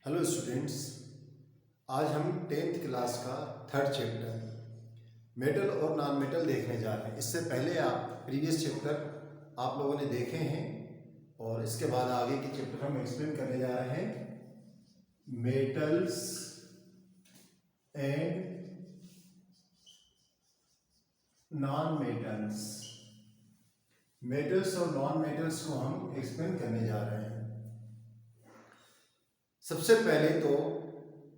Hello students, आज हम 10th class का थर्ड चैप्टर मेटल और नॉन मेटल देखने जा रहे हैं। इससे पहले आप प्रीवियस चैप्टर आप लोगों ने देखे हैं और इसके बाद आगे के चैप्टर हम एक्सप्लेन करने जा रहे हैं। Metals and non metals, metals और नॉन मेटल्स को हम एक्सप्लेन करने जा रहे हैं। सबसे पहले तो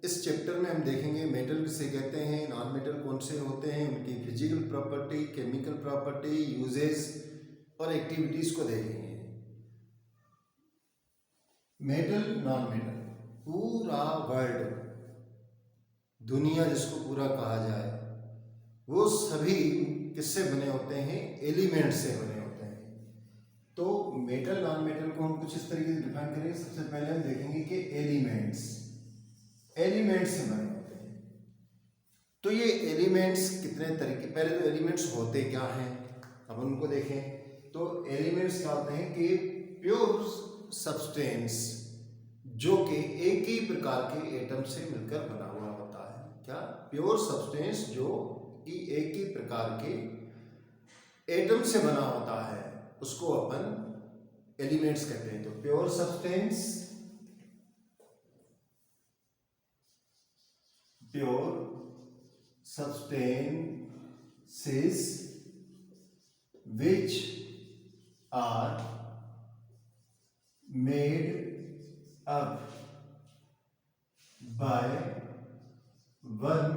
इस चैप्टर में हम देखेंगे मेटल किसे कहते हैं, नॉन मेटल कौन से होते हैं, उनकी physical property, chemical property, uses और एक्टिविटीज को देखेंगे। मेटल, नॉन मेटल, पूरा वर्ल्ड, दुनिया जिसको पूरा कहा जाए, वो सभी किससे बने होते हैं? एलिमेंट से बने होते हैं। तो मेटल नॉन मेटल को हम कुछ इस तरीके से डिफाइन करेंगे। सबसे पहले हम देखेंगे कि एलिमेंट्स से बने होते हैं। तो ये एलिमेंट्स कितने तरीके, पहले तो एलिमेंट्स होते क्या हैं अब उनको देखें। तो एलिमेंट्स क्या होते हैं कि प्योर सब्सटेंस जो कि एक ही प्रकार के एटम से मिलकर बना हुआ होता है। क्या? प्योर सब्सटेंस जो कि एक ही प्रकार के एटम से बना होता है, उसको अपन एलिमेंट्स कहते हैं। तो pure substance, substances which are made up by one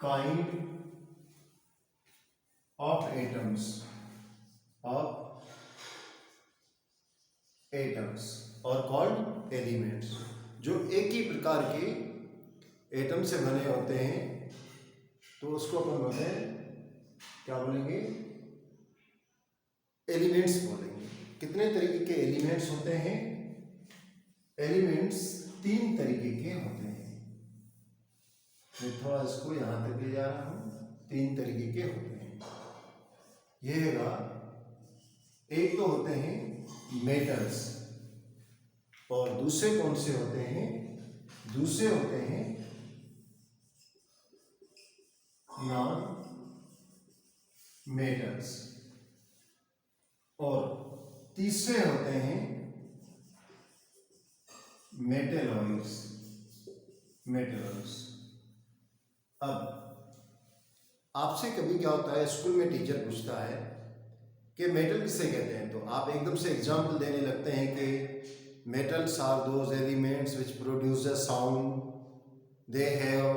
kind of atoms or called elements, जो एक ही प्रकार के एटम से बने होते हैं, तो उसको अपन बोलते हैं, क्या बोलेंगे? एलिमेंट्स बोलेंगे। कितने तरीके के एलिमेंट्स होते हैं? एलिमेंट्स 3 तरीके के होते हैं। मैं थोड़ा इसको यहां तक ले जा रहा हूं। 3 तरीके के होते हैं। ये है, एक तो होते हैं मेटल्स, और दूसरे कौन से होते हैं? दूसरे होते हैं नॉन मेटल्स, और तीसरे होते हैं मेटेलॉइड्स। अब आपसे कभी क्या होता है, स्कूल में टीचर पूछता है कि मेटल किसे कहते हैं, तो आप एकदम से एग्जाम्पल देने लगते हैं कि metals are those elements which produce a sound, they have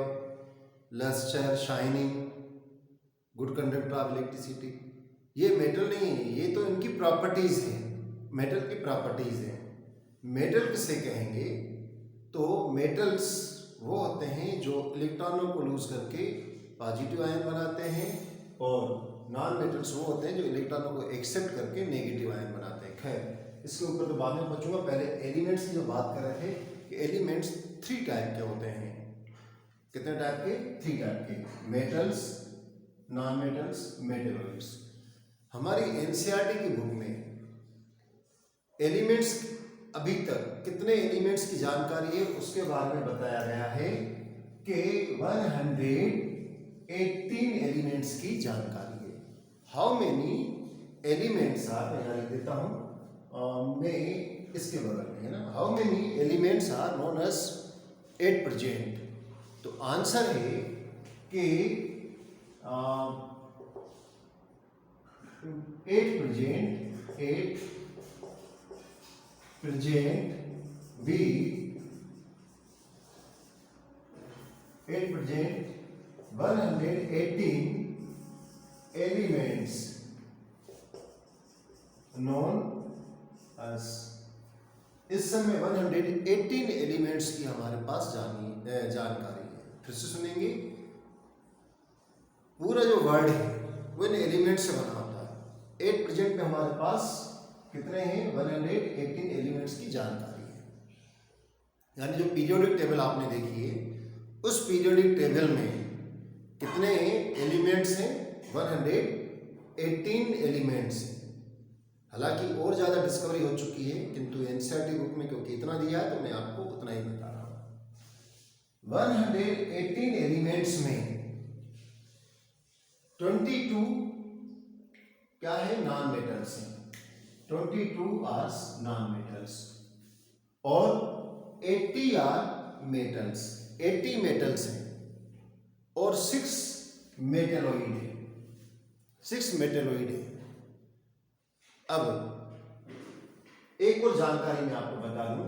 luster, shining, good conductor of electricity। ये मेटल नहीं है, ये तो इनकी प्रॉपर्टीज हैं, मेटल की प्रॉपर्टीज हैं। मेटल किसे कहेंगे? तो मेटल्स वो होते हैं जो इलेक्ट्रॉनों को लूज करके पॉजिटिव आयन बनाते हैं, और नॉन मेटल्स वो होते हैं जो इलेक्ट्रॉनों को एक्सेप्ट करके नेगेटिव आयन बनाते हैं। खैर, इसके ऊपर तो बाद में पहुंचूंगा। पहले एलिमेंट्स की जो बात कर रहे थे कि एलिमेंट्स 3 टाइप के होते हैं। कितने टाइप के? 3 टाइप के। Metals, non metals, metalloids. हमारी एनसीईआरटी की बुक में एलिमेंट्स, अभी तक कितने एलिमेंट्स की जानकारी है उसके बारे में बताया गया है कि 118 एलिमेंट्स की जानकारी है। हाउ मेनी एलिमेंट्स आर, मैं लिख देता हूं में इसके बगल में है ना, how many elements are known as at present. तो आंसर है कि 8 present be 118 elements known as. इस समय 118 एलिमेंट्स की हमारे पास जानकारी है। फिर से सुनेंगे, पूरा जो वर्ड है वो इन एलिमेंट्स से बना होता है। 8 प्रेजेंट में हमारे पास कितने हैं? 118 एलिमेंट्स की जानकारी है। यानी जो पीरियोडिक टेबल आपने देखी है, उस पीरियोडिक टेबल में कितने एलिमेंट्स हैं? 118 एलिमेंट्स हैं। हालांकि और ज़्यादा डिस्कवरी हो चुकी है, किंतु किंतु एनसीईआरटी बुक में क्योंकि इतना दिया है तो मैं आपको उतना ही बता रहा हूँ। 118 एलिमेंट्स में 22 क्या है, नॉन मेटल्स हैं, 22 आर नॉन मेटल्स और 80 आर मेटल्स, 80 मेटल्स हैं और 6 मेटेलॉइड है, 6 मेटेलॉइड है। अब एक और जानकारी मैं आपको बता दूं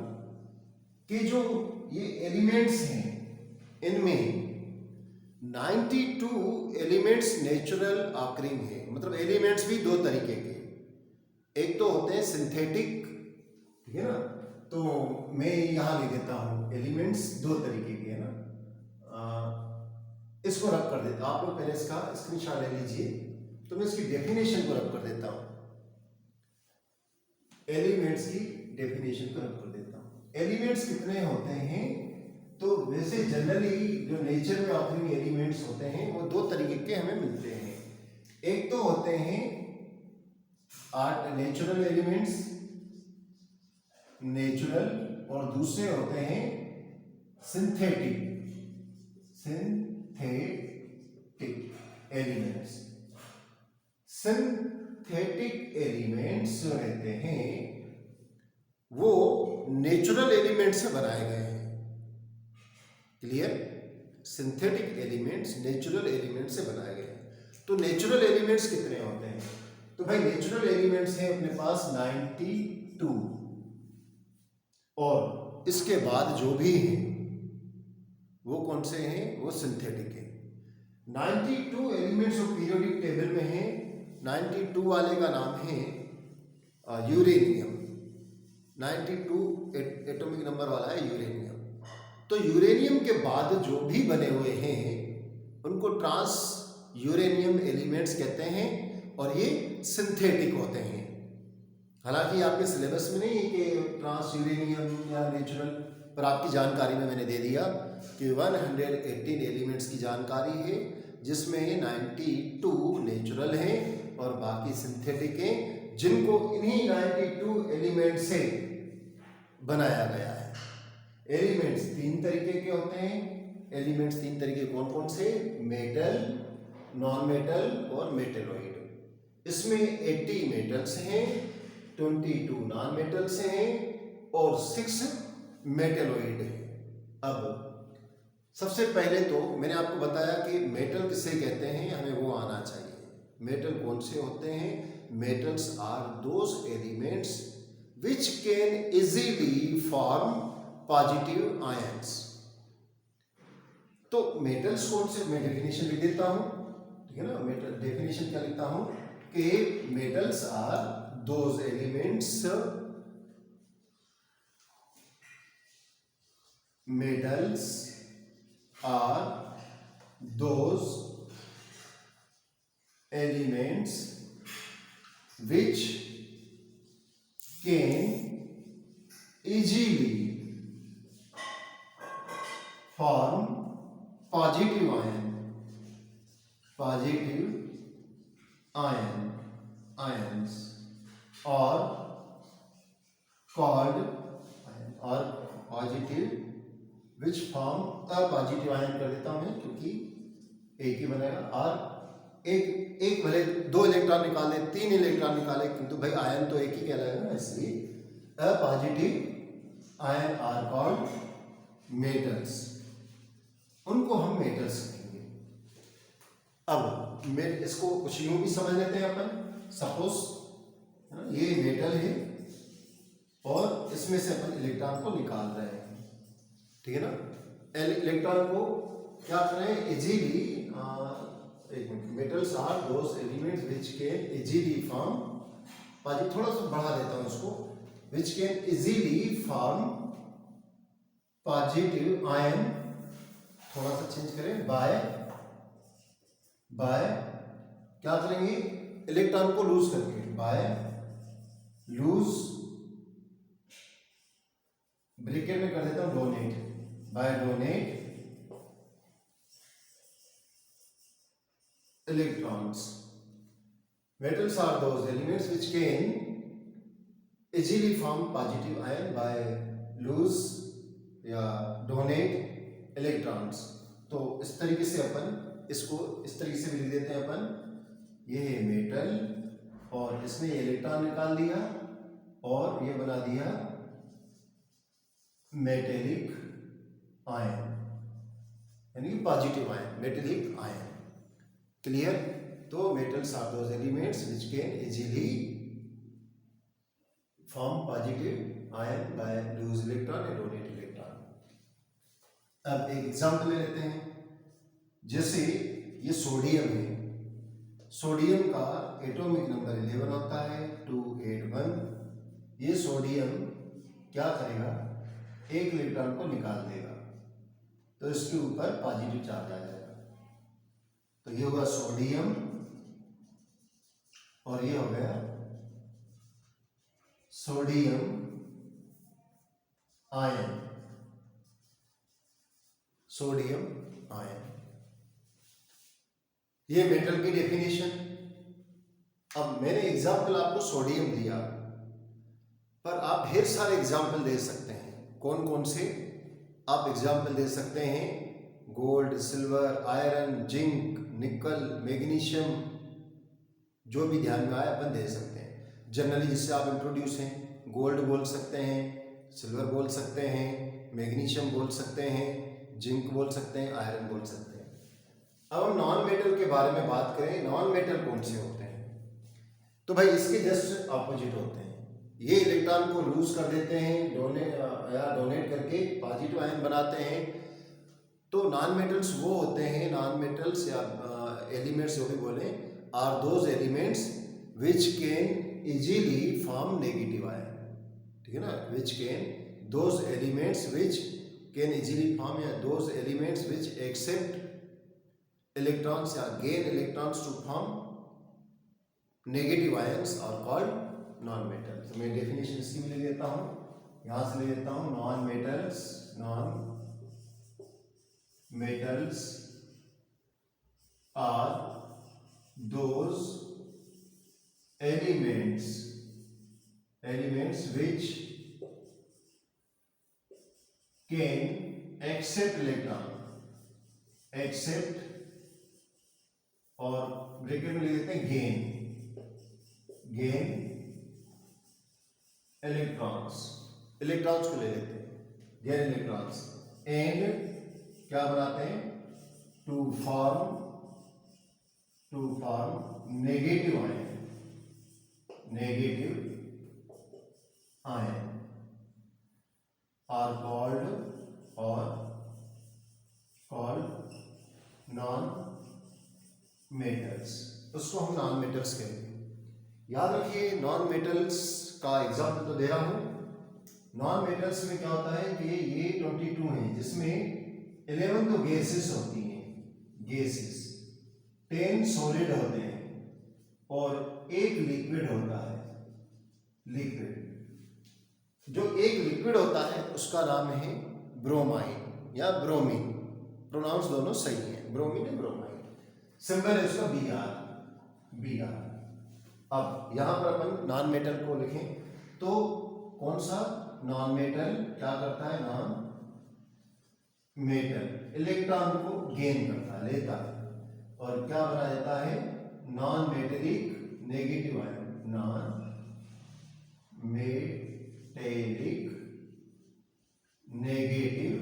कि जो ये एलिमेंट्स हैं इनमें 92 एलिमेंट्स नेचुरल ऑकरिंग है, मतलब एलिमेंट्स भी दो तरीके के, एक तो होते हैं सिंथेटिक, ठीक है ना, तो मैं यहां लिख देता हूं एलिमेंट्स दो तरीके के है ना, इसको रब कर देता हूं, आप लोग पहले इसका स्क्रीनशॉट ले लीजिए, तो मैं इसकी डेफिनेशन को रब कर देता हूं, एलिमेंट्स की डेफिनेशन को रब कर देता हूं। एलिमेंट्स कितने होते हैं, तो वैसे जनरली जो नेचर में ऑकरिंग एलिमेंट्स होते हैं वो दो तरीके के हमें मिलते हैं, एक तो होते हैं नेचुरल एलिमेंट्स, नेचुरल, और दूसरे होते हैं सिंथेटिक, एलिमेंट्स। सिंथेटिक एलिमेंट्स जो रहते हैं वो नेचुरल एलिमेंट से बनाए गए हैं, clear, synthetic elements natural element से बनाए गए हैं। तो नेचुरल एलिमेंट्स कितने होते हैं, तो भाई नेचुरल एलिमेंट्स हैं अपने पास 92 और इसके बाद जो भी हैं वो कौन से हैं, वो सिंथेटिक है। 92 एलिमेंट्स ऑफ पीरियोडिक टेबल में हैं, 92 वाले का नाम है यूरेनियम, 92 एटॉमिक नंबर वाला है यूरेनियम। तो यूरेनियम के बाद जो भी बने हुए हैं उनको ट्रांस यूरेनियम एलिमेंट्स कहते हैं और ये सिंथेटिक होते हैं। हालांकि आपके सिलेबस में नहीं है कि ट्रांस यूरेनियम या नेचुरल, पर आपकी जानकारी में मैंने दे दिया कि 118 एलिमेंट्स की जानकारी है जिसमें 92 नेचुरल हैं और बाकी सिंथेटिक हैं, जिनको इन्हीं 92 एलिमेंट से बनाया गया है। एलिमेंट्स तीन तरीके के होते हैं, एलिमेंट्स तीन तरीके कौन कौन से, मेटल, नॉन मेटल और मेटेलॉइड। इसमें 80 मेटल्स हैं, 22 नॉन मेटल्स हैं और 6 मेटेलॉइड है। अब सबसे पहले तो मैंने आपको बताया कि मेटल किसे कहते हैं, हमें वो आना चाहिए। मेटल कौन से होते हैं, metals are those elements which can easily form positive ions. तो मेटल्स कौन से, मैं डेफिनेशन लिख देता हूं, ठीक है ना, मेटल डेफिनेशन क्या लिखता हूं कि metals are those elements, metals are those elements which can easily form positive ions or called or positive which form positive ion कर देता हूं मैं क्योंकि एक ही बनेगा, और एक भले 2 इलेक्ट्रॉन निकाले 3 इलेक्ट्रॉन निकाले किंतु भाई आयन तो एक ही कहलाएगा ना, इसलिए positive ion are called metals, उनको हम मेटल्स कहेंगे। अब मैं इसको कुछ यूं भी समझ लेते हैं अपन, सपोज ये मेटल है और इसमें से अपन इलेक्ट्रॉन को निकाल रहे हैं, ठीक है ना, इलेक्ट्रॉन को क्या करें easily, metals are those elements which can easily form, थोड़ा सा बढ़ा देता हूं इसको, which can easily form positive ion, थोड़ा सा चेंज करें, बाय क्या करेंगे, इलेक्ट्रॉन को लूज करके, बाय लूज, ब्रैकेट में कर देता हूं donate, by donate electrons. Metals are those elements which can easily form positive ion by lose या डोनेट इलेक्ट्रॉन्स। तो इस तरीके से अपन इसको इस तरीके से भी लिख देते हैं अपन, ये है मेटल और इसने इलेक्ट्रॉन निकाल दिया और ये बना दिया मेटेलिक आयन, यानी कि positive ion, metallic ion. Clear? तो metals are those elements which can easily form positive ion by lose electron and donate electron. अब एक एग्जांपल ले लेते हैं, जैसे ये सोडियम है, सोडियम का एटॉमिक नंबर 11 होता है 281। ये सोडियम क्या करेगा, एक इलेक्ट्रॉन को निकाल देगा, तो इसके ऊपर पॉजिटिव चार्ज आ जाएगा। तो ये होगा सोडियम और ये हो गया सोडियम आयन, सोडियम आयन। ये मेटल की डेफिनेशन। अब मैंने एग्जाम्पल आपको सोडियम दिया, पर आप ढेर सारे एग्जाम्पल दे सकते हैं। कौन कौन से आप एग्जाम्पल दे सकते हैं? गोल्ड, सिल्वर, आयरन, जिंक, निकल, मैग्नीशियम, जो भी ध्यान में आए अपन दे सकते हैं। जनरली जिससे आप इंट्रोड्यूस हैं, गोल्ड बोल सकते हैं, सिल्वर बोल सकते हैं, मैग्नीशियम बोल सकते हैं, जिंक बोल सकते हैं, आयरन बोल सकते हैं। अब हम नॉन मेटल के बारे में बात करें, नॉन मेटल कौन से होते हैं? तो भाई इसके जस्ट ऑपोजिट होते हैं। ये इलेक्ट्रॉन को लूज कर देते हैं, डोनेट करके पॉजिटिव आयन बनाते हैं। तो नॉन मेटल्स वो होते हैं, नॉन मेटल्स या एलिमेंट्स जो भी बोले, are those elements which can easily form negative ion. ठीक है ना? Which can, those elements which can easily form, या those elements which accept electrons या gain electrons to form negative ions are called non metals। तो मैं definition इसकी भी ले लेता हूँ, यहाँ से ले लेता हूँ। Non metals are those elements which can accept electron, accept, और ब्रैकेट में लिख देते हैं गेन इलेक्ट्रॉन्स को ले लेते हैं, गेन इलेक्ट्रॉन्स, एंड क्या बनाते हैं, to form negative ion are called non metals. उसको हम नॉन मेटल्स कहते हैं। याद रखिए, नॉन मेटल्स का एग्जाम्पल तो दे रहा हूं। नॉन मेटल्स में क्या होता है कि ये 22 है, जिसमें 11 तो गैसेस होती हैं, गैसेस, 10 सॉलिड होते हैं और एक लिक्विड होता है। लिक्विड, जो एक लिक्विड होता है उसका नाम है ब्रोमाइन या ब्रोमीन। प्रोनाउंस दोनों सही है, ब्रोमीन है ब्रोमाइन। सिंबल है उसका Br। अब यहां पर अपन नॉन मेटल को लिखें तो कौन सा नॉन मेटल क्या करता है, नॉन मेटल इलेक्ट्रॉन को गेन करता है, लेता है, और क्या बना देता है, non metallic negative ion, non metallic negative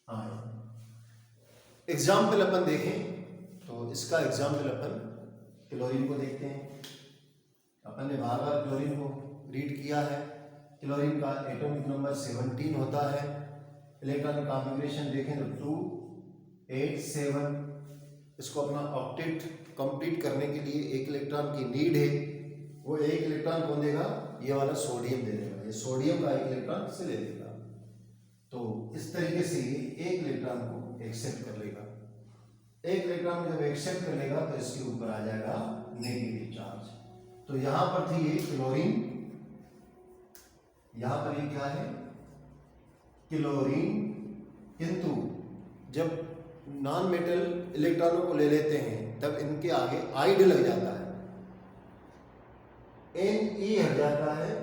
ion. Example अपन देखें तो इसका एग्जाम्पल अपन क्लोरीन को देखते हैं। अपन ने बार बार क्लोरीन को रीड किया है। क्लोरीन का एटॉमिक नंबर 17 होता है। इलेक्ट्रॉन कॉन्फ़िगरेशन देखें तो 287। इसको अपना ऑक्टेट कंप्लीट करने के लिए एक इलेक्ट्रॉन की नीड है। वो एक इलेक्ट्रॉन कौन देगा, ये वाला सोडियम दे देगा। ये सोडियम का एक इलेक्ट्रॉन से ले लेगा। तो इस तरीके से एक इलेक्ट्रॉन को एक्सेप्ट कर लेगा। एक इलेक्ट्रॉन जब एक्सेप्ट कर लेगा तो इसके ऊपर आ जाएगा नेगेटिव चार्ज। तो यहां पर थी ये क्लोरीन, यहां पर ये क्या है, क्लोरीन। किंतु जब नॉन मेटल इलेक्ट्रॉनों को ले लेते हैं तब इनके आगे आइड लग जाता है। NE हट जाता है,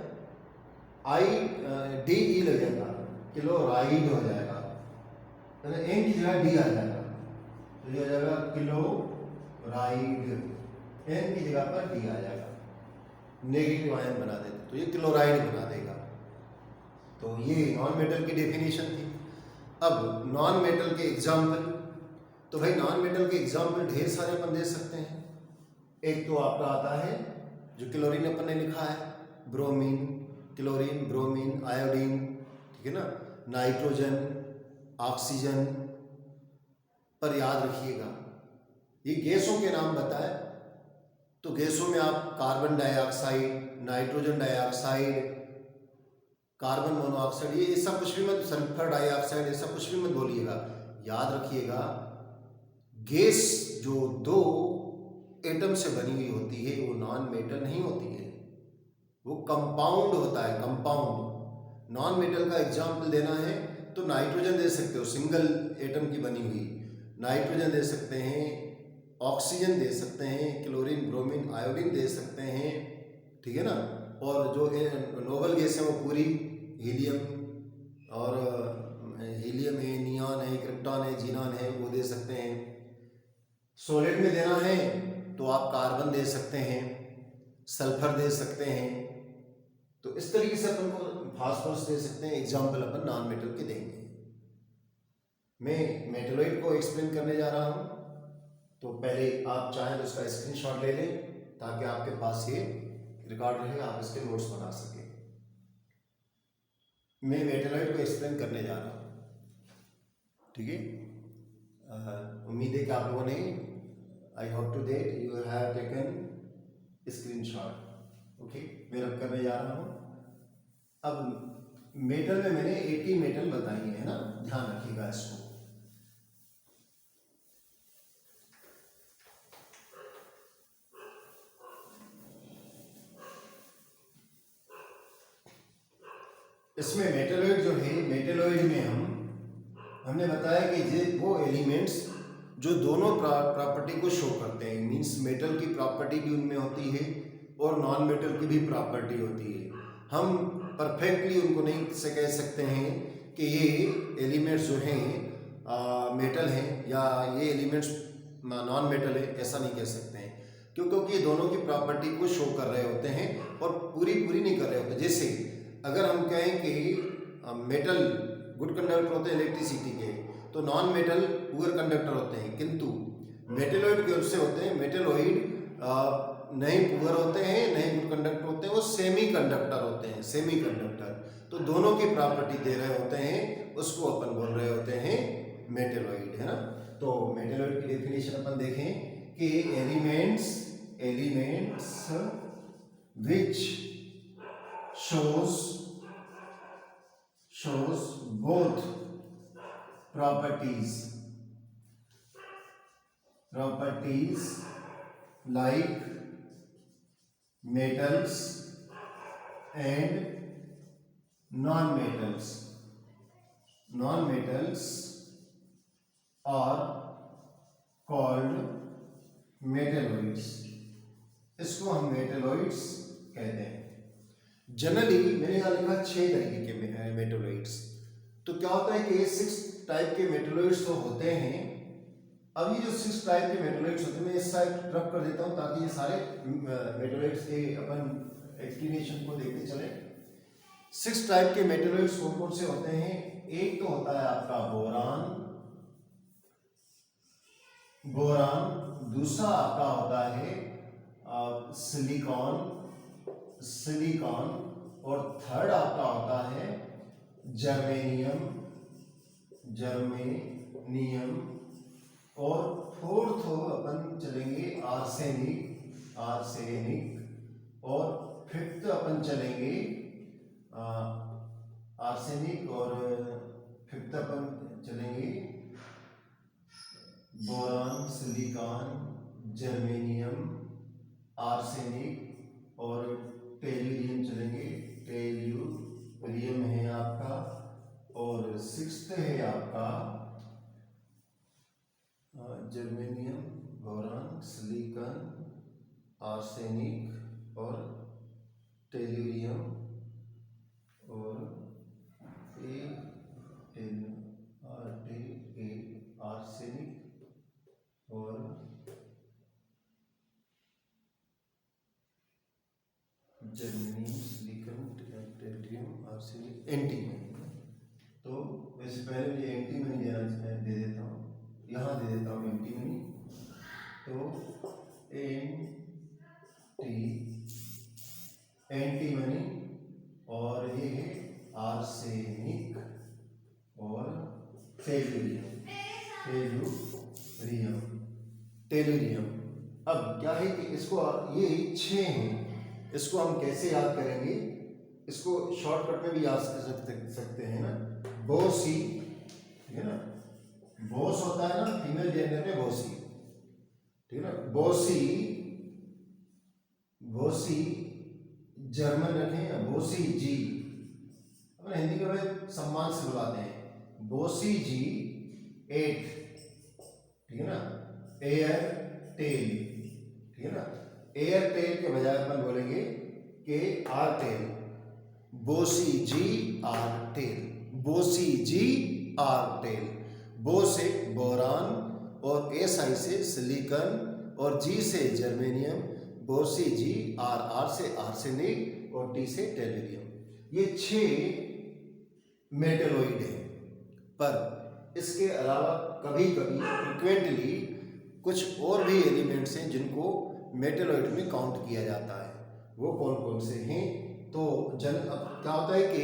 DE लग जाता है, क्लोराइड हो जाएगा, तो N की जगह D आ जाएगा, तो ये आ जाएगा क्लोराइड, N की जगह पर D आ जाएगा, नेगेटिव आयन बना देते तो ये क्लोराइड बना देगा। तो ये नॉन मेटल की डेफिनेशन थी। अब नॉन मेटल के एग्जाम्पल, तो भाई नॉन मेटल के एग्जाम्पल ढेर सारे अपन दे सकते हैं। एक तो आपका आता है जो क्लोरीन अपन ने लिखा है, ब्रोमीन, क्लोरीन, ब्रोमीन, आयोडीन, ठीक है ना, नाइट्रोजन, ऑक्सीजन। पर याद रखिएगा ये गैसों के नाम बताए तो गैसों में आप carbon dioxide, nitrogen dioxide, carbon monoxide, ये सब कुछ भी मत, सल्फर डाइऑक्साइड, ये सब कुछ भी मत बोलिएगा। याद रखिएगा गैस जो दो एटम से बनी हुई होती है वो नॉन मेटल नहीं होती है, वो कंपाउंड होता है, कंपाउंड। नॉन मेटल का एग्जाम्पल देना है तो नाइट्रोजन दे सकते हो, सिंगल एटम की बनी हुई नाइट्रोजन दे सकते हैं, ऑक्सीजन दे सकते हैं, क्लोरीन, ब्रोमीन, आयोडीन दे सकते हैं, ठीक है ना। और जो नोबल गैस है वो पूरी हीलियम, और हीलियम है, नियॉन है, क्रिप्टॉन है, जीनॉन है, वो दे सकते हैं। सॉलिड में देना है तो आप कार्बन दे सकते हैं, सल्फर दे सकते हैं। तो इस तरीके से अपन को फास्फोरस दे सकते हैं। एग्जाम्पल अपन नॉन मेटल के देंगे। मैं मेटलोइड को एक्सप्लेन करने जा रहा हूं, तो पहले आप चाहें तो इसका स्क्रीनशॉट ले लें ताकि आपके पास ये रिकॉर्ड रहे, आप इसके नोट्स बना सकें। मैं मेटलोइड को एक्सप्लेन करने जा रहा हूं, ठीक है। उम्मीद है कि आप लोगों ने, I hope to that you have taken screenshot. Okay, मैं अब करने जा रहा हूं। अब मेटल में मैंने 80 मेटल बताई है ना, ध्यान रखिएगा इसको। इसमें मेटलोइड जो है, मेटलोइड में हमने बताया कि ये वो एलिमेंट्स जो दोनों प्रॉपर्टी को शो करते हैं, मींस मेटल की प्रॉपर्टी भी उनमें होती है और नॉन मेटल की भी प्रॉपर्टी होती है। हम परफेक्टली उनको नहीं से कह सकते हैं कि ये एलिमेंट्स जो हैं मेटल हैं या ये एलिमेंट्स नॉन मेटल है, ऐसा नहीं कह सकते हैं। क्यों? क्योंकि ये दोनों की प्रॉपर्टी को शो कर रहे होते हैं और पूरी नहीं कर रहे होते। जैसे अगर हम कहें कि मेटल गुड कंडक्टर होते हैं इलेक्ट्रिसिटी के, तो नॉन मेटल पुअर कंडक्टर होते हैं, किंतु मेटेलॉइड के से होते हैं, मेटेलॉइड नहीं पुअर होते हैं, नहीं गुड कंडक्टर होते हैं, वो सेमी कंडक्टर होते हैं, सेमी कंडक्टर। तो दोनों की प्रॉपर्टी दे रहे होते हैं, उसको अपन बोल रहे होते हैं मेटेलॉइड, है ना। तो मेटेलॉइड की डेफिनेशन अपन देखें कि elements which shows both properties like metals and non-metals are called metalloids। इसको हम मेटलोइड्स कहते हैं। जनरली मैंने यहाँ लिखा 6 तरीके के मेटलोइड्स। तो क्या होता है कि ये 6 टाइप के मेटलोइड्स तो होते हैं। अब ये जो 6 टाइप के मेटलोइड्स होते हैं, मैं इस साइड रख कर देता हूँ ताकि ये सारे मेटलोइड्स के अपन एक्सप्लेनेशन को देखते चले। 6 टाइप के मेटलोइड्स कौन कौन से होते हैं? एक तो होता है आपका बोरान, दूसरा आपका होता है सिलिकॉन, और थर्ड आपका होता है जर्मेनियम, और फोर्थ अपन चलेंगे आर्सेनिक, और फिफ्थ अपन चलेंगे आर्सेनिक, और फिफ्थ अपन चलेंगे बोरान, सिलिकॉन, जर्मेनियम, आर्सेनिक और टेल्यूरियम चलेंगे। टेल्यूरियम है आपका, और सिक्स्थ है आपका जर्मेनियम, बोरान, सिलिकॉन, आर्सेनिक और एंटीमनी। तो वैसे पहले मुझे एंटीमनी दे देता हूँ, यहाँ दे देता हूँ एंटीमनी। तो एंटीमनी और ये है आर्सेनिक और टेलुरियम। अब क्या है कि इसको ये 6 हैं, इसको हम कैसे याद करेंगे? इसको शॉर्टकट में भी याद कर सकते हैं ना, बोसी, ठीक है ना, बोस होता है ना फीमेल जेंडर में बोसी, ठीक है ना, बोसी जर्मन रखें या बोसी जी, अपने हिंदी में सम्मान से बुलाते हैं, बोसी जी 8, ठीक है ना, एयर टेल, ठीक है ना, एयर टेल के बजाय अपन बोलेंगे कि आर टेल, बोसी जी आर टेल, बोसी जी आर टेल। बो से बोरान और एस आई से सिलिकॉन और जी से जर्मेनियम, बोसी जी, आर से आर्सेनिक और टी से टेलुरियम। ये 6 मेटलॉइड है। पर इसके अलावा कभी कभी फ्रिक्वेंटली कुछ और भी एलिमेंट्स हैं जिनको मेटलॉइड में काउंट किया जाता है। वो कौन कौन से हैं? तो अब क्या होता है कि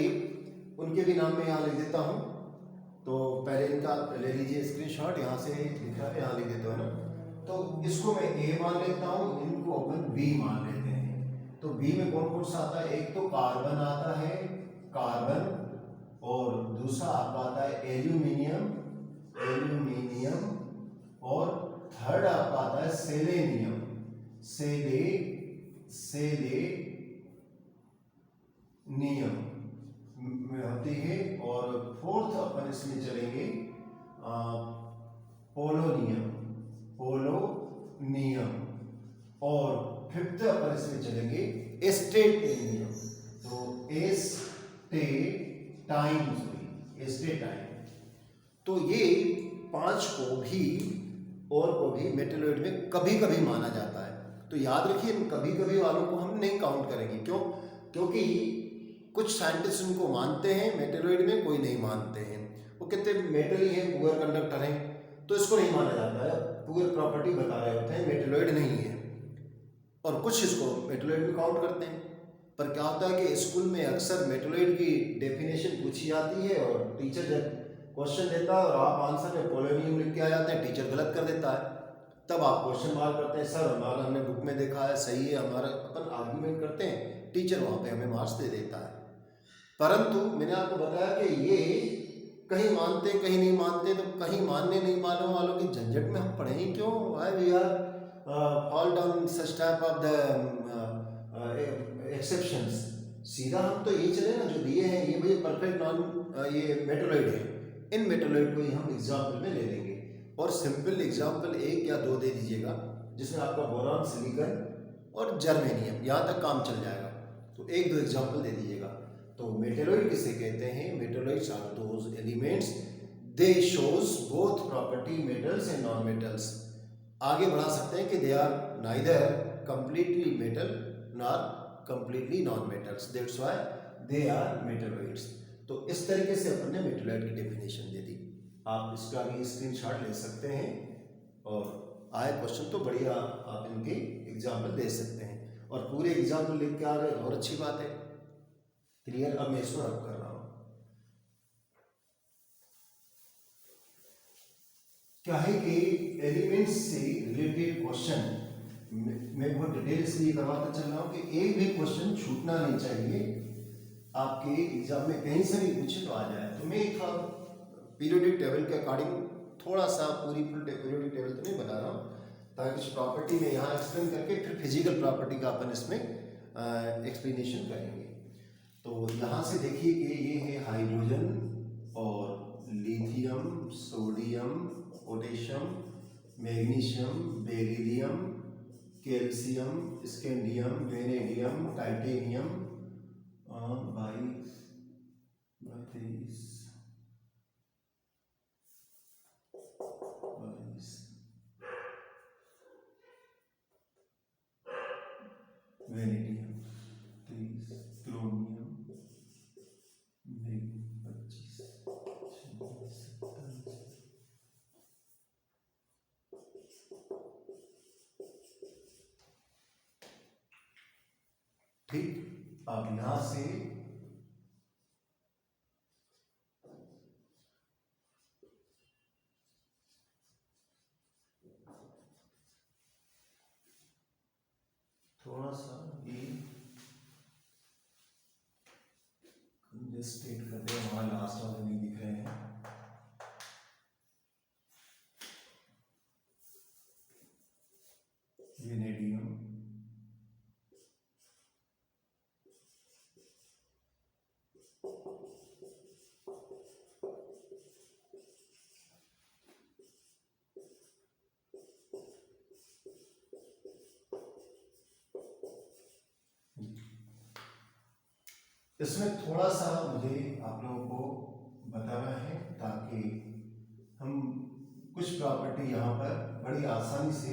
उनके भी नाम मैं यहाँ लिख देता हूँ। तो पहले इनका ले लीजिए स्क्रीनशॉट, यहाँ से लिखा है, यहाँ लिख देता हूँ ना। तो इसको मैं ए मान लेता हूँ, इनको अपन बी मान लेते हैं। तो बी में कौन कौन सा आता है? एक तो कार्बन आता है, कार्बन, और दूसरा आपका आता है एल्यूमिनियम, और थर्ड आपका आता है सेलेनियम, सेलेनियम में होती है। और फोर्थ अपन इसमें चलेंगे पोलोनियम, और फिफ्थ अपन इसमें चलेंगे एस्टेटाइनियम। तो एस्टेटाइन। तो ये 5 को भी मेटलॉइड में कभी कभी माना जाता है। तो याद रखिए, कभी कभी वालों को हम नहीं काउंट करेंगे। क्यों? क्योंकि कुछ साइंटिस्ट उनको मानते हैं मेटलॉइड में, कोई नहीं मानते हैं। वो कहते हैं मेटल ही है, पुअर कंडक्टर है, तो इसको नहीं माना जाता है। पुअर प्रॉपर्टी बता रहे होते हैं, मेटलॉइड नहीं है। और कुछ इसको मेटलॉइड में काउंट करते हैं। पर क्या होता है कि स्कूल में अक्सर मेटलॉइड की डेफिनेशन पूछी जाती है और टीचर जब क्वेश्चन देता है और आप आंसर में पोलोनियम लिख के आ जाते हैं, टीचर गलत कर देता है। तब आप क्वेश्चन मार्क करते हैं, सर हमारा हमने बुक में देखा है, सही है हमारा, अपन आर्ग्यूमेंट करते हैं, टीचर वहाँ पे हमें मार्क्स दे देता है। परंतु मैंने आपको बताया कि ये कहीं मानते कहीं नहीं मानते, तो कहीं मानने नहीं मानने वालों की झंझट में हम पढ़े ही क्यों? Why we are fall down such type of the exceptions. सीधा हम तो ये चले ना, जो दिए हैं ये भाई परफेक्ट ये मेटलॉइड है, इन मेटलॉइड को ही हम एग्जाम्पल में ले लेंगे। और सिंपल एग्जाम्पल 1 या 2 दे दीजिएगा, जिसमें आपका बोरान, सिलिकॉन और जर्मेनियम, यहाँ तक काम चल जाएगा। तो 1-2 एग्जाम्पल दे दीजिएगा। तो मेटलॉइड किसे कहते हैं? Metalloids are those elements they shows both property metals and non metals. आगे बढ़ा सकते हैं कि they are neither completely metal nor completely non metals, that's why they are metalloids. तो इस तरीके से अपन ने मेटलॉइड की डेफिनेशन दे दी। आप इसका भी स्क्रीनशॉट ले सकते हैं, और आए क्वेश्चन तो बढ़िया आप इनके एग्जाम्पल दे सकते हैं। और पूरे एग्जाम्पल लिख के आ गए और अच्छी बात है। क्लियर? अब मैं इसको रब कर रहा हूं। क्या है कि एलिमेंट्स से रिलेटेड क्वेश्चन मैं बहुत डिटेल इसलिए करवाता चल रहा हूं कि एक भी क्वेश्चन छूटना नहीं चाहिए। आपके एग्जाम में कहीं से भी पूछे तो आ जाए। तो मैं एक पीरियोडिक टेबल के अकॉर्डिंग थोड़ा सा पूरी फुल पीरियोडिक टेबल तो नहीं बना रहा हूँ, ताकि कुछ प्रॉपर्टी में यहाँ एक्सप्लेन करके फिर फिजिकल प्रॉपर्टी का अपन इसमें एक्सप्लेनेशन करेंगे। तो यहाँ से देखिए कि ये है हाइड्रोजन और lithium, sodium, potassium, magnesium, beryllium, calcium, scandium, vanadium, titanium, 22 vanadium, 30 chromium, अब यहां से थोड़ा सा ये कंजेस्टेड करते हैं, वहां लास्ट वाले नहीं दिख रहे हैं। वेनेडियम, इसमें थोड़ा सा मुझे आप लोगों को बताना है ताकि हम कुछ प्रॉपर्टी यहाँ पर बड़ी आसानी से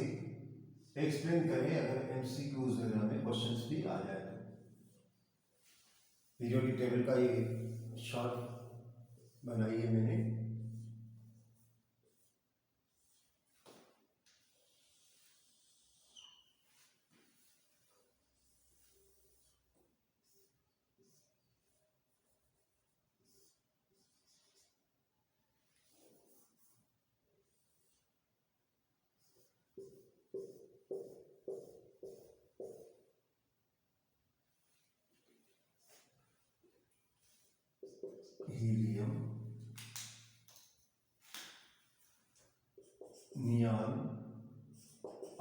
एक्सप्लेन करें, अगर एमसीक्यूज वगैरह में क्वेश्चंस भी आ जाए तो। पीरियोडिक टेबल का ये शॉर्ट बनाई है मैंने। Helium, neon,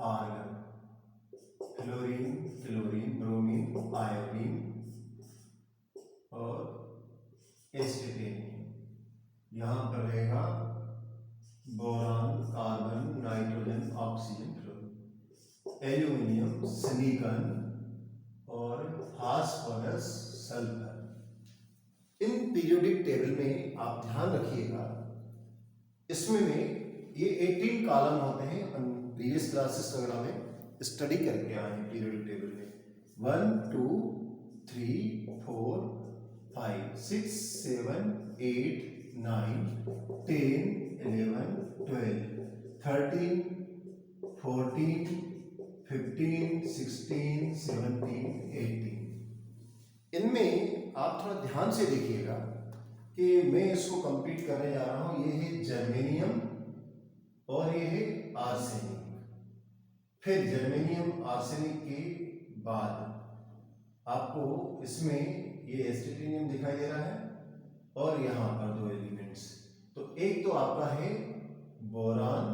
argon, fluorine, chlorine, bromine, iodine और एस्टेटिनियम। यहाँ पर रहेगा boron, carbon, nitrogen, oxygen, fluorine, aluminium, silicon और फास्फोरस, सल्फर। इन पीरियोडिक टेबल में आप ध्यान रखिएगा, इसमें ये 18 कॉलम होते हैं। हम प्रीवियस क्लासेस वगैरह में स्टडी करके आए हैं पीरियोडिक टेबल में। 1 2 3 4 5 6 7 8 9 10 11 12 13 14 15 16 17 18। इनमें आप थोड़ा ध्यान से देखिएगा कि मैं इसको कंप्लीट करने जा रहा हूं। ये है जर्मेनियम और ये है आर्सेनिक। फिर जर्मेनियम आर्सेनिक के बाद आपको इसमें ये एस्टेटिनियम दिखाई दे रहा है और यहाँ पर दो एलिमेंट्स। तो एक तो आपका है बोरान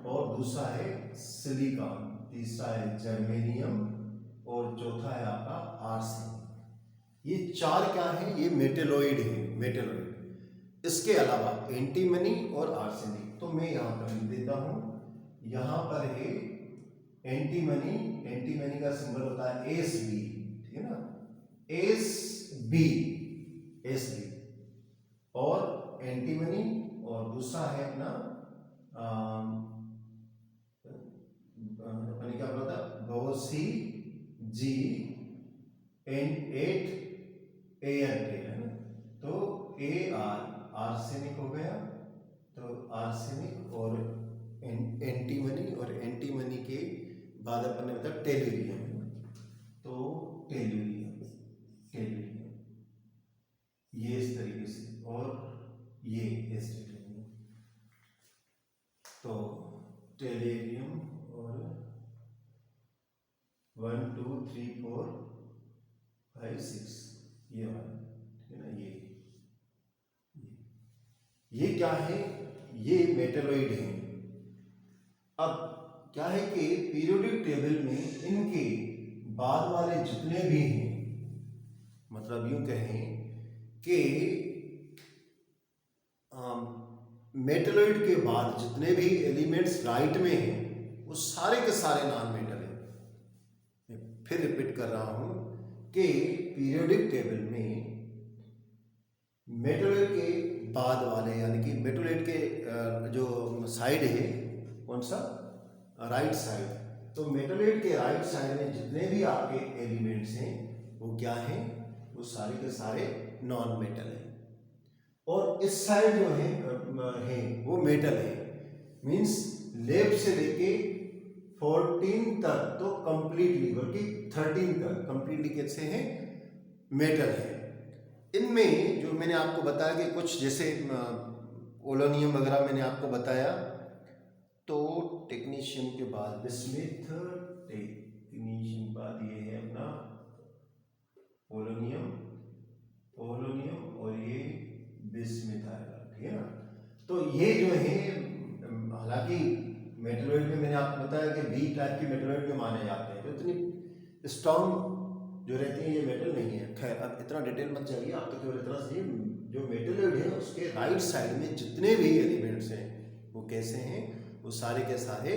और दूसरा है सिलिकॉन, तीसरा है जर्मेनियम और चौथा है आपका आर्सेनिक। ये चार क्या है? ये मेटेलॉइड है, मेटेलॉइड। इसके अलावा एंटीमनी और आर्सेनिक। तो मैं यहाँ पर लिख देता हूँ, यहाँ पर है एंटीमनी। एंटीमनी का सिंबल होता है Sb, ठीक है ना, Sb, Sb। और एंटीमनी और दूसरा है अपना अपने क्या बोला था, बोसी जी एन 8 AN है ना। तो AR आर्सेनिक हो गया। तो आर्सेनिक और एंटीमनी, और एंटीमनी के बाद अपन ने बताया टेलुरियम। तो टेलुरियम, टेलुरियम ये इस तरीके से, और ये एस्टेटिनियम। तो टेलुरियम और 1 2 3 4 5 6 ये वाला, ठीक है ना। ये क्या है? ये मेटेलॉइड है। अब क्या है कि पीरियोडिक टेबल में इनके बाद वाले जितने भी हैं, मतलब यूं कहें कि मेटेलॉइड के बाद जितने भी एलिमेंट्स राइट में हैं वो सारे के सारे नॉन मेटल हैं। मैं फिर रिपीट कर रहा हूं कि पीरियोडिक टेबल में मेटेलॉइड के बाद वाले, यानी कि मेटेलॉइड के जो साइड है, कौन सा, राइट साइड। तो मेटेलॉइड के राइट साइड में जितने भी आपके एलिमेंट्स हैं वो क्या हैं? वो सारे के सारे नॉन मेटल हैं। और इस साइड जो है वो मेटल है। मींस लेफ्ट से लेके 14 तक तो कंप्लीटली, बल्कि 13 तक कंप्लीटली कैसे हैं? मेटल है। इनमें जो मैंने आपको बताया कि कुछ जैसे पोलोनियम वगैरह मैंने आपको बताया, तो टेक्नीशियन के बाद बिस्मिथ, टेक्नीशियन बाद ये है अपना पोलोनियम, पोलोनियम और ये बिस्मिथ आएगा, ठीक है ना। तो ये जो है हालांकि मेटलॉइड में मैंने आपको बताया कि बी टाइप की मेटलॉइड में माने जाते हैं, तो इतनी स्ट्रॉन्ग जो रहती है ये मेटल नहीं है। खैर अब इतना डिटेल मत जाइए, आप तो केवल इतना सही, जो मेटलॉइड है उसके राइट साइड में जितने भी एलिमेंट्स हैं वो कैसे हैं, वो सारे के सारे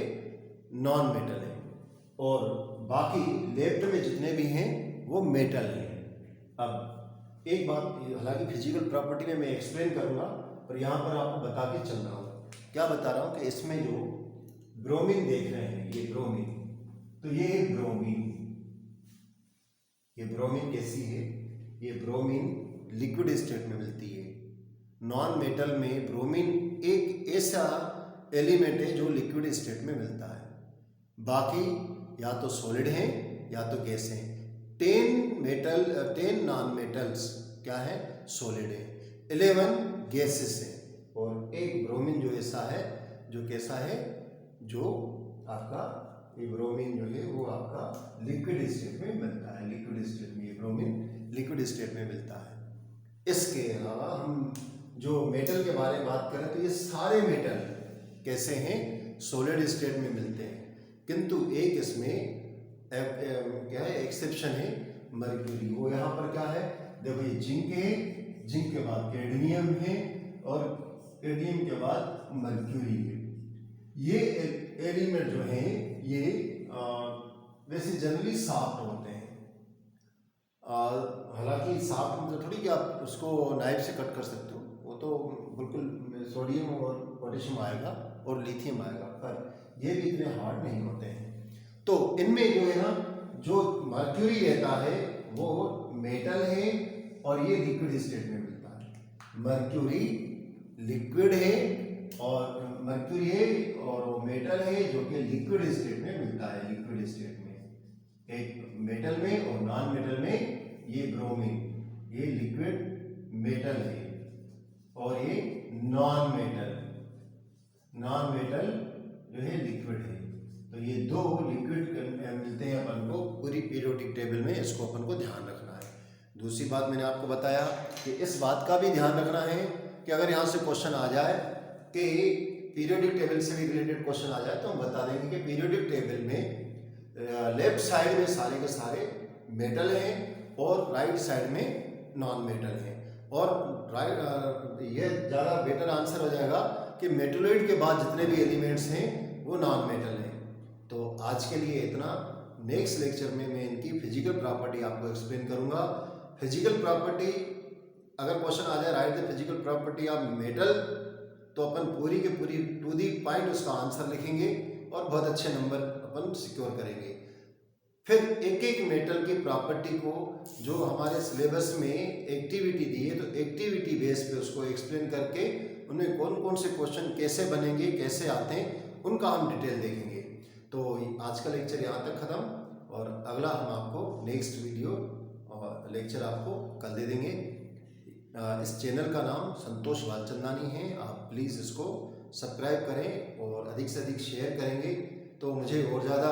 नॉन मेटल हैं, और बाकी लेफ्ट में जितने भी हैं वो मेटल हैं। अब एक बात, हालांकि फिजिकल प्रॉपर्टी में मैं एक्सप्लेन करूंगा, पर यहाँ पर आपको बता के चल रहा हूँ। क्या बता रहा हूँ कि इसमें जो ब्रोमीन देख रहे हैं, ये ब्रोमीन, तो ये है ब्रोमीन। ये ब्रोमीन कैसी है? ये ब्रोमीन लिक्विड स्टेट में मिलती है। नॉन मेटल में ब्रोमीन एक ऐसा एलिमेंट है जो लिक्विड स्टेट में मिलता है, बाकी या तो सॉलिड हैं या तो गैस हैं। 10 नॉन मेटल्स क्या है? सॉलिड है। 11 गैसेस हैं, और एक ब्रोमीन जो ऐसा है, जो कैसा है, जो आपका ये ब्रोमीन जो है वो आपका लिक्विड स्टेट में मिलता है। लिक्विड स्टेट में ये ब्रोमीन लिक्विड स्टेट में मिलता है। इसके अलावा हम जो मेटल के बारे में बात करें तो ये सारे मेटल कैसे हैं? सॉलिड स्टेट में मिलते हैं, किंतु एक इसमें क्या है, एक्सेप्शन है, मर्क्यूरी। वो यहाँ पर क्या है, देखो ये जिंक है, जिंक के बाद कैडमियम है, और कैडमियम के बाद मर्क्यूरी है। ये एलिमेंट जो है ये वैसे जनरली सॉफ्ट होते हैं, हालांकि सॉफ्ट मतलब थोड़ी कि आप उसको नाइफ से कट कर सकते हो, वो तो बिल्कुल सोडियम और पोटेशियम आएगा और लिथियम आएगा, पर ये भी इतने हार्ड नहीं होते हैं। तो इनमें जो है ना, जो मर्क्यूरी रहता है वो मेटल है और ये लिक्विड स्टेट में मिलता है। मर्क्यूरी लिक्विड है, और मर्क्यूरी है और वो मेटल है जो कि लिक्विड स्टेट में मिलता है। लिक्विड स्टेट में एक मेटल में और नॉन मेटल में ये ब्रोमीन, ये लिक्विड मेटल है, और ये नॉन मेटल जो है लिक्विड है। तो ये दो लिक्विड मिलते हैं अपन को पूरी पीरियोडिक टेबल में, इसको अपन को ध्यान रखना है। दूसरी बात मैंने आपको बताया कि इस बात का भी ध्यान रखना है कि अगर यहाँ से क्वेश्चन आ जाए कि पीरियोडिक टेबल से भी रिलेटेड क्वेश्चन आ जाए, तो हम बता देंगे कि पीरियोडिक टेबल में लेफ्ट साइड में सारे के सारे मेटल हैं और राइट साइड में नॉन मेटल हैं, और ये ज़्यादा बेटर आंसर हो जाएगा कि मेटलॉइड के बाद जितने भी एलिमेंट्स हैं वो नॉन मेटल हैं। तो आज के लिए इतना। नेक्स्ट लेक्चर में मैं इनकी फिजिकल प्रॉपर्टी आपको एक्सप्लेन करूंगा। फिजिकल प्रॉपर्टी अगर क्वेश्चन आ जाए, right the physical property of metal, तो अपन पूरी के पूरी टू दी पॉइंट उसका आंसर लिखेंगे और बहुत अच्छे नंबर अपन सिक्योर करेंगे। फिर एक एक मेटल की प्रॉपर्टी को जो हमारे सिलेबस में एक्टिविटी दी है, तो एक्टिविटी बेस पे उसको एक्सप्लेन करके उनमें कौन कौन से क्वेश्चन कैसे बनेंगे, कैसे आते हैं, उनका हम डिटेल देखेंगे। तो आज का लेक्चर यहाँ तक ख़त्म, और अगला हम आपको नेक्स्ट वीडियो और लेक्चर आपको कल दे देंगे। इस चैनल का नाम संतोष वालचंदानी है। आप प्लीज़ इसको सब्सक्राइब करें और अधिक से अधिक शेयर करेंगे तो मुझे और ज़्यादा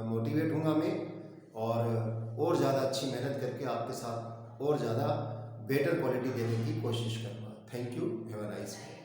मोटिवेट हूँगा मैं, और ज़्यादा अच्छी मेहनत करके आपके साथ और ज़्यादा बेटर क्वालिटी देने की कोशिश करूँगा। Thank you, have a nice day.